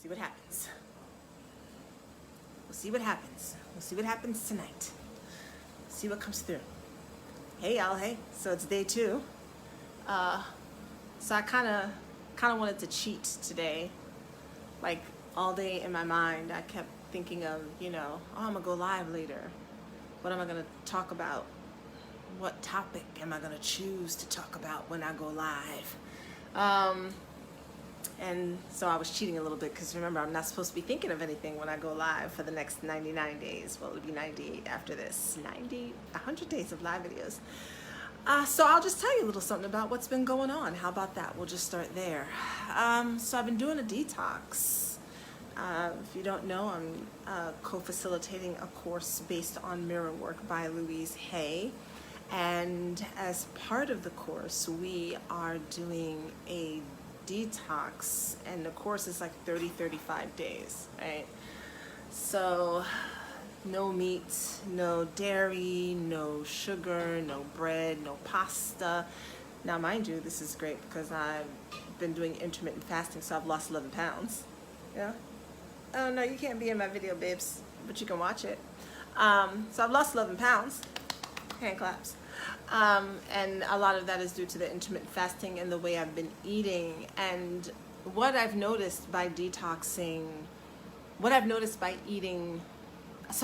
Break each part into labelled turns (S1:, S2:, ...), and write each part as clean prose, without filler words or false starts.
S1: See what happens. We'll see what happens. We'll see what happens tonight. See what comes through. Hey y'all, hey. So it's day 2. So I kind of wanted to cheat today. Like all day in my mind, I kept thinking of, oh, I'm gonna go live later. What am I gonna talk about? What topic am I gonna choose to talk about when I go live? And so I was cheating a little bit because remember, I'm not supposed to be thinking of anything when I go live for the next 99 days. Well, it'll be 98 after this. 100 days of live videos. So I'll just tell you a little something about what's been going on. How about that? We'll just start there. So I've been doing a detox. If you don't know, I'm co-facilitating a course based on mirror work by Louise Hay. And as part of the course, we are doing a detox, and the course is like 35 days, right? So no meat, no dairy, no sugar, no bread, no pasta. Now mind you, this is great because I've been doing intermittent fasting, so I've lost 11 pounds. Yeah. Oh no, you can't be in my video, babes, but you can watch it. So I've lost 11 pounds. Hand claps. And a lot of that is due to the intermittent fasting and the way I've been eating. And what I've noticed by detoxing, so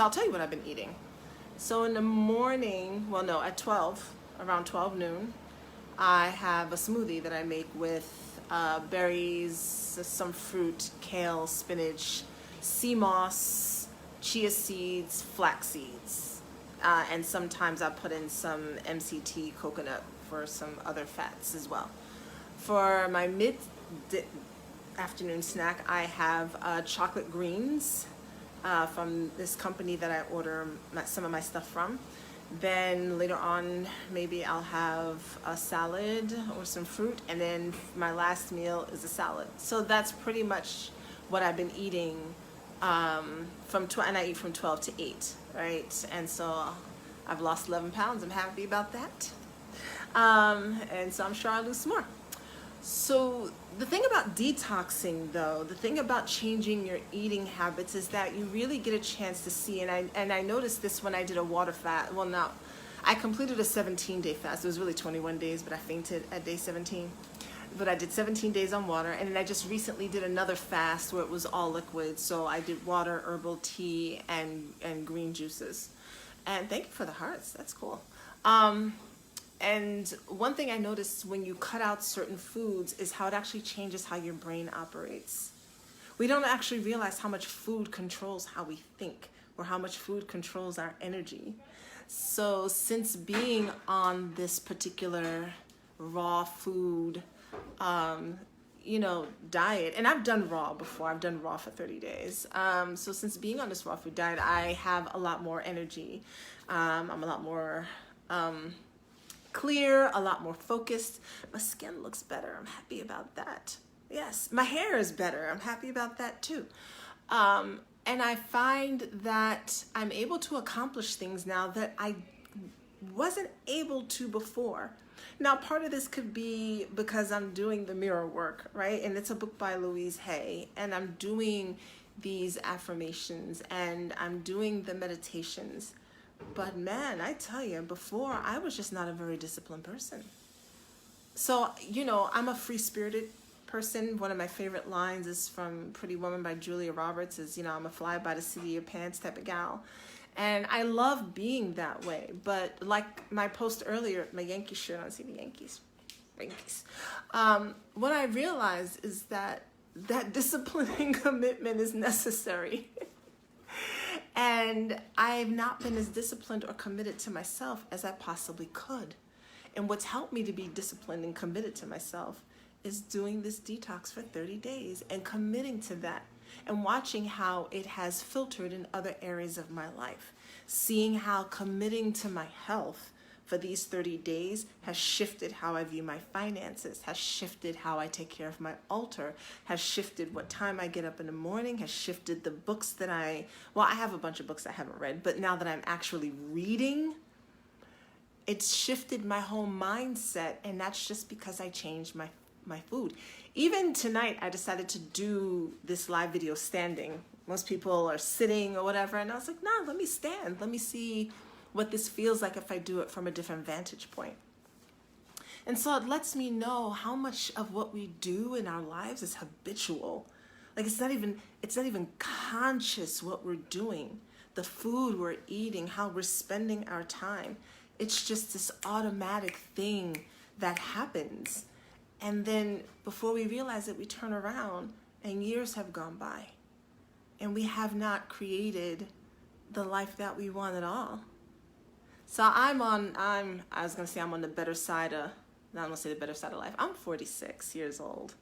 S1: I'll tell you what I've been eating. So in the morning, well no, at 12, around 12 noon, I have a smoothie that I make with berries, some fruit, kale, spinach, sea moss, chia seeds, flax seeds. And sometimes I put in some MCT coconut for some other fats as well. For my mid-afternoon snack, I have chocolate greens from this company that I order some of my stuff from. Then later on, maybe I'll have a salad or some fruit, and then my last meal is a salad. So that's pretty much what I've been eating and I eat from 12 to 8, right? And so I've lost 11 pounds. I'm happy about that. And so I'm sure I'll lose some more. So the thing about detoxing, though, the thing about changing your eating habits is that you really get a chance to see, and I noticed this when I did a water fast. Well, now, I completed a 17-day fast. It was really 21 days, but I fainted at day 17. But I did 17 days on water, and then I just recently did another fast where it was all liquid. So I did water, herbal tea, and green juices. And thank you for the hearts. That's cool. And one thing I noticed when you cut out certain foods is how it actually changes how your brain operates. We don't actually realize how much food controls how we think or how much food controls our energy. So since being on this particular raw food diet, and I've done raw before. I've done raw for 30 days. So since being on this raw food diet, I have a lot more energy. I'm a lot more clear, a lot more focused. My skin looks better. I'm happy about that. Yes, my hair is better. I'm happy about that too. And I find that I'm able to accomplish things now that I wasn't able to before. Now, part of this could be because I'm doing the mirror work, right? And it's a book by Louise Hay, and I'm doing these affirmations and I'm doing the meditations. But man, I tell you, before I was just not a very disciplined person. So, I'm a free-spirited person. One of my favorite lines is from Pretty Woman by Julia Roberts is, I'm a fly by the seat of your pants type of gal. And I love being that way. But like my post earlier, my Yankee shirt, I see the Yankees. What I realized is that discipline and commitment is necessary. And I've not been as disciplined or committed to myself as I possibly could. And what's helped me to be disciplined and committed to myself is doing this detox for 30 days and committing to that and watching how it has filtered in other areas of my life. Seeing how committing to my health for these 30 days has shifted how I view my finances, has shifted how I take care of my altar, has shifted what time I get up in the morning, has shifted the books that I have a bunch of books I haven't read, but now that I'm actually reading, it's shifted my whole mindset, and that's just because I changed my my food. Even tonight, I decided to do this live video standing. Most people are sitting or whatever, and I was like, nah, let me stand. Let me see what this feels like if I do it from a different vantage point. And so it lets me know how much of what we do in our lives is habitual. Like it's not even conscious what we're doing. The food we're eating, how we're spending our time. It's just this automatic thing that happens. And then before we realize it, we turn around and years have gone by. And we have not created the life that we want at all. So I'm on the better side of, not gonna say the better side of life. I'm 46 years old,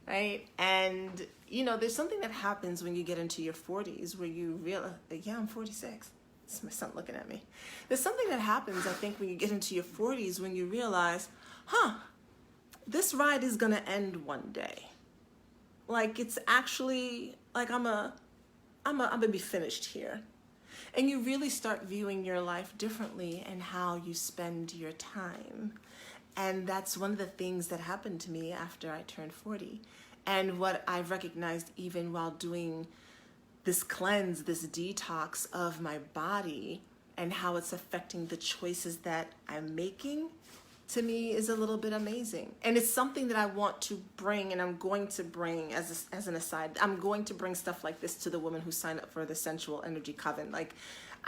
S1: right? And there's something that happens when you get into your 40s where you realize, yeah, I'm 46. It's my son looking at me. There's something that happens, I think, when you get into your 40s when you realize, this ride is gonna end one day. Like it's actually like I'm gonna be finished here. And you really start viewing your life differently and how you spend your time. And that's one of the things that happened to me after I turned 40. And what I've recognized even while doing this cleanse, this detox of my body and how it's affecting the choices that I'm making, to me is a little bit amazing. And it's something that I want to bring, and I'm going to bring as an aside, I'm going to bring stuff like this to the women who sign up for the Sensual Energy Coven. Like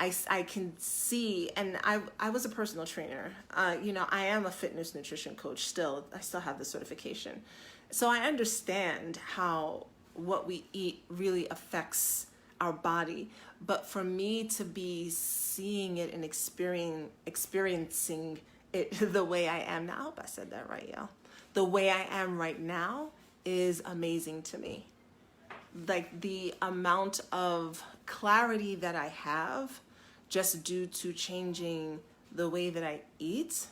S1: I can see, and I was a personal trainer. I am a fitness nutrition coach still. I still have the certification. So I understand how what we eat really affects our body. But for me to be seeing it and experiencing it the way I am now, I hope I said that right, y'all. The way I am right now is amazing to me. Like the amount of clarity that I have just due to changing the way that I eat.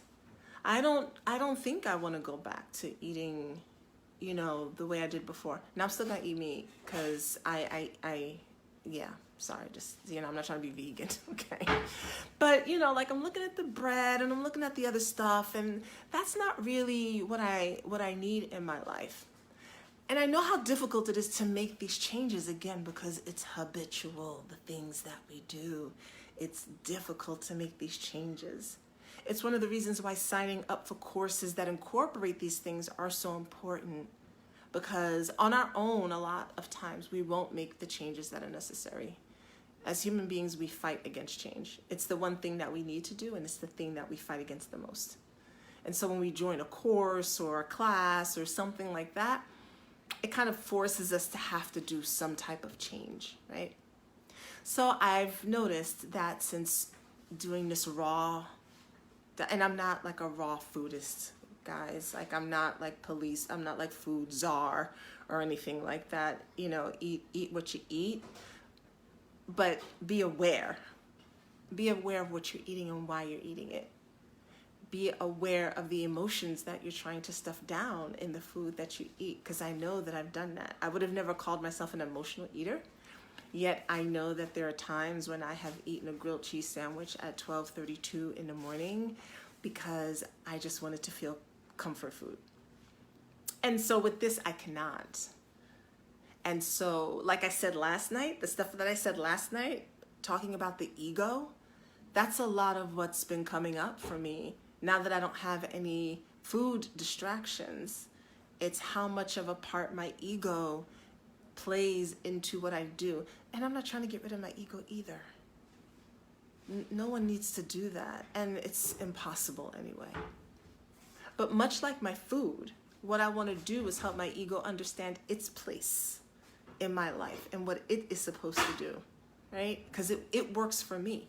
S1: I don't think I want to go back to eating, the way I did before. Now I'm still gonna eat meat because sorry, just, I'm not trying to be vegan, okay? But, like I'm looking at the bread and I'm looking at the other stuff, and that's not really what I need in my life. And I know how difficult it is to make these changes again because it's habitual, the things that we do. It's difficult to make these changes. It's one of the reasons why signing up for courses that incorporate these things are so important. Because on our own, a lot of times, we won't make the changes that are necessary. As human beings, we fight against change. It's the one thing that we need to do, and it's the thing that we fight against the most. And so when we join a course or a class or something like that, it kind of forces us to have to do some type of change, right? So I've noticed that since doing this raw, and I'm not like a raw foodist, guys. Like I'm not like police. I'm not like food czar or anything like that. Eat what you eat, but be aware. Be aware of what you're eating and why you're eating it. Be aware of the emotions that you're trying to stuff down in the food that you eat, because I know that I've done that. I would have never called myself an emotional eater, yet I know that there are times when I have eaten a grilled cheese sandwich at 12:32 in the morning because I just wanted to feel comfort food. And so with this, I cannot. And so, like I said last night, the stuff that I said last night, talking about the ego, that's a lot of what's been coming up for me. Now that I don't have any food distractions, it's how much of a part my ego plays into what I do. And I'm not trying to get rid of my ego either. No one needs to do that. And it's impossible anyway. But much like my food, what I want to do is help my ego understand its place in my life and what it is supposed to do, right? Because it works for me.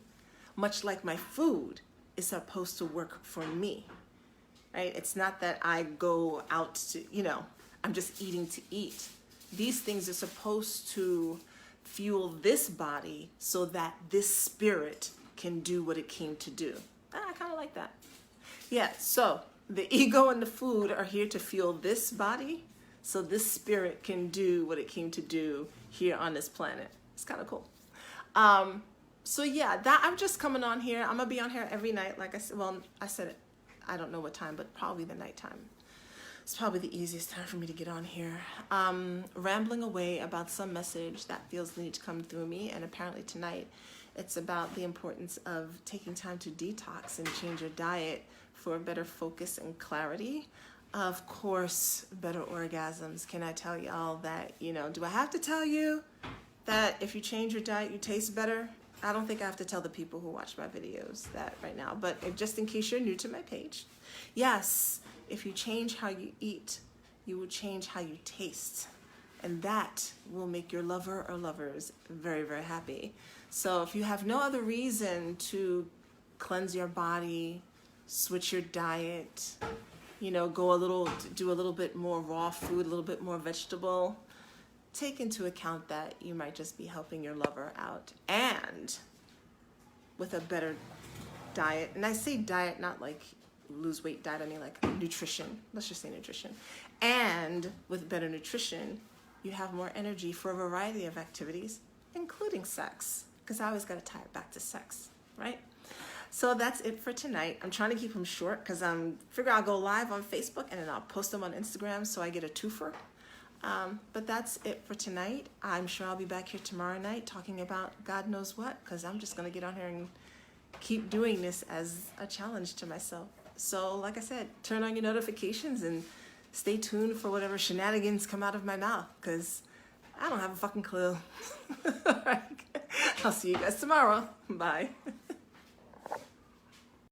S1: Much like my food is supposed to work for me, right? It's not that I go out to, I'm just eating to eat. These things are supposed to fuel this body so that this spirit can do what it came to do. I kind of like that. Yeah, so the ego and the food are here to fuel this body so this spirit can do what it came to do here on this planet. It's kind of cool. So yeah, that I'm just coming on here. I'm gonna be on here every night. Like I said, I said it, I don't know what time, but probably the nighttime. It's probably the easiest time for me to get on here. Rambling away about some message that feels the need to come through me, and apparently tonight it's about the importance of taking time to detox and change your diet for better focus and clarity. Of course, better orgasms. Can I tell y'all that, do I have to tell you that if you change your diet, you taste better? I don't think I have to tell the people who watch my videos that right now, but just in case you're new to my page, yes, if you change how you eat, you will change how you taste. And that will make your lover or lovers very, very happy. So if you have no other reason to cleanse your body, switch your diet, do a little bit more raw food, a little bit more vegetable, take into account that you might just be helping your lover out. And with a better diet, and I say diet, not like lose weight diet, I mean like nutrition, let's just say nutrition. And with better nutrition, you have more energy for a variety of activities, including sex, because I always got to tie it back to sex, right? So that's it for tonight. I'm trying to keep them short because I'm figure I'll go live on Facebook and then I'll post them on Instagram so I get a twofer. But that's it for tonight. I'm sure I'll be back here tomorrow night talking about God knows what, because I'm just going to get on here and keep doing this as a challenge to myself. So like I said, turn on your notifications and stay tuned for whatever shenanigans come out of my mouth, because I don't have a fucking clue. All right. I'll see you guys tomorrow. Bye.